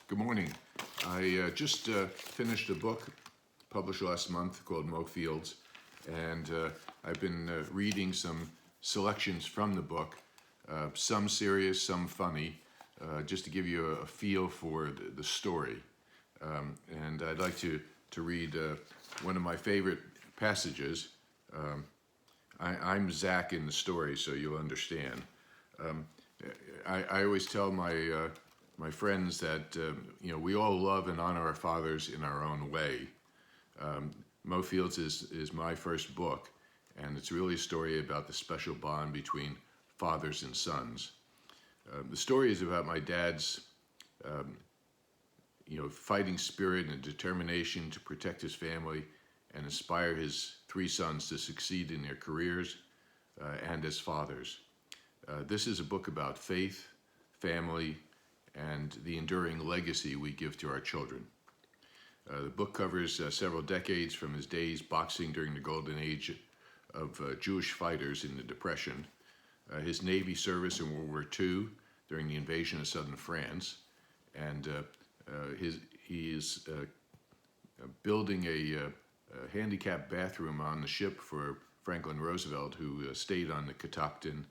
Good morning. I just finished a book published last month called Moe Fields, and I've been reading some selections from the book, some serious, some funny, just to give you a feel for the story. And I'd like to read one of my favorite passages. I'm Zach in the story, so you'll understand. I always tell my friends that we all love and honor our fathers in our own way. Moe Fields is my first book, and it's really a story about the special bond between fathers and sons. The story is about my dad's fighting spirit and determination to protect his family and inspire his three sons to succeed in their careers and as fathers. This is a book about faith, family, and the enduring legacy we give to our children. The book covers several decades from his days boxing during the golden age of Jewish fighters in the Depression, his Navy service in World War II during the invasion of southern France, and he is building a handicapped bathroom on the ship for Franklin Roosevelt, who stayed on the Catoctin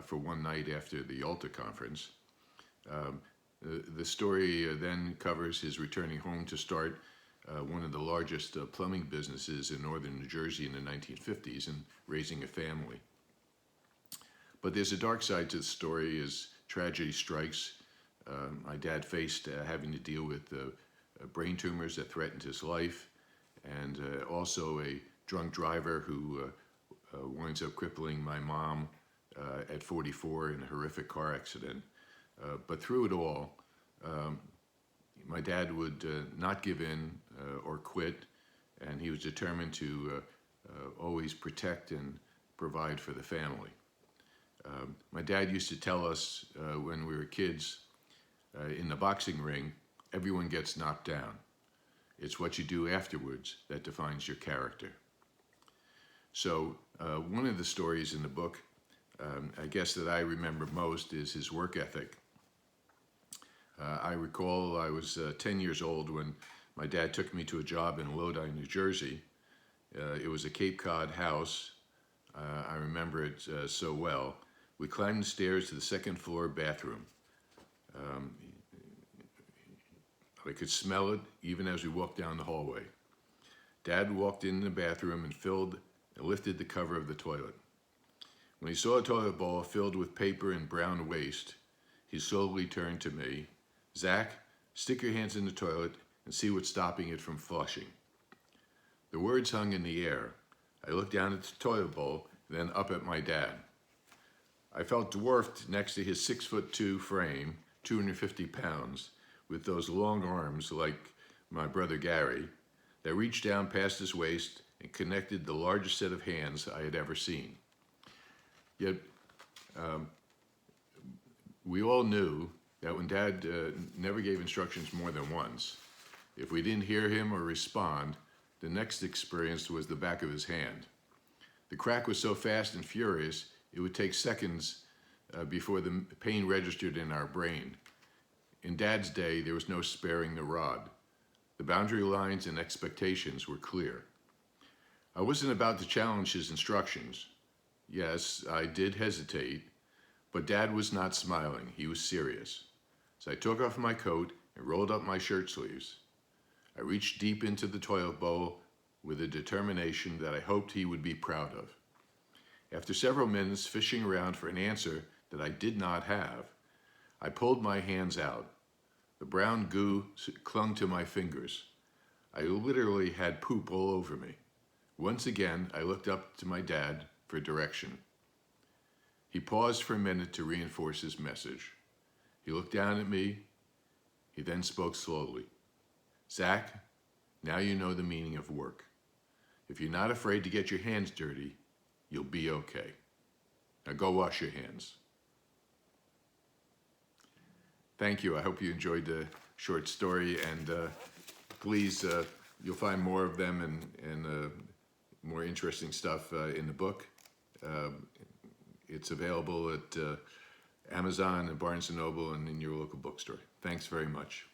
for one night after the Yalta Conference. The story then covers his returning home to start one of the largest plumbing businesses in northern New Jersey in the 1950s and raising a family. But there's a dark side to the story as tragedy strikes. My dad faced having to deal with brain tumors that threatened his life, and also a drunk driver who winds up crippling my mom at 44 in a horrific car accident. But through it all, my dad would not give in or quit, and he was determined to always protect and provide for the family. My dad used to tell us when we were kids, in the boxing ring, everyone gets knocked down. It's what you do afterwards that defines your character. So one of the stories in the book, I guess that I remember most, is his work ethic. I recall I was 10 years old when my dad took me to a job in Lodi, New Jersey. It was a Cape Cod house. I remember it so well. We climbed the stairs to the second floor bathroom. I could smell it even as we walked down the hallway. Dad walked in the bathroom and lifted the cover of the toilet. When he saw a toilet bowl filled with paper and brown waste, he slowly turned to me. "Zach, stick your hands in the toilet and see what's stopping it from flushing." The words hung in the air. I looked down at the toilet bowl, then up at my dad. I felt dwarfed next to his 6'2" frame, 250 pounds, with those long arms like my brother Gary, that reached down past his waist and connected the largest set of hands I had ever seen. Yet, we all knew that when Dad never gave instructions more than once, if we didn't hear him or respond, the next experience was the back of his hand. The crack was so fast and furious, it would take seconds before the pain registered in our brain. In Dad's day, there was no sparing the rod. The boundary lines and expectations were clear. I wasn't about to challenge his instructions. Yes, I did hesitate, but Dad was not smiling. He was serious. So I took off my coat and rolled up my shirt sleeves. I reached deep into the toilet bowl with a determination that I hoped he would be proud of. After several minutes fishing around for an answer that I did not have, I pulled my hands out. The brown goo clung to my fingers. I literally had poop all over me. Once again, I looked up to my dad for direction. He paused for a minute to reinforce his message. He looked down at me. He then spoke slowly. "Zach, now you know the meaning of work. If you're not afraid to get your hands dirty, you'll be okay. Now go wash your hands." Thank you. I hope you enjoyed the short story, and please, you'll find more of them and more interesting stuff in the book. It's available at Amazon and Barnes & Noble and in your local bookstore. Thanks very much.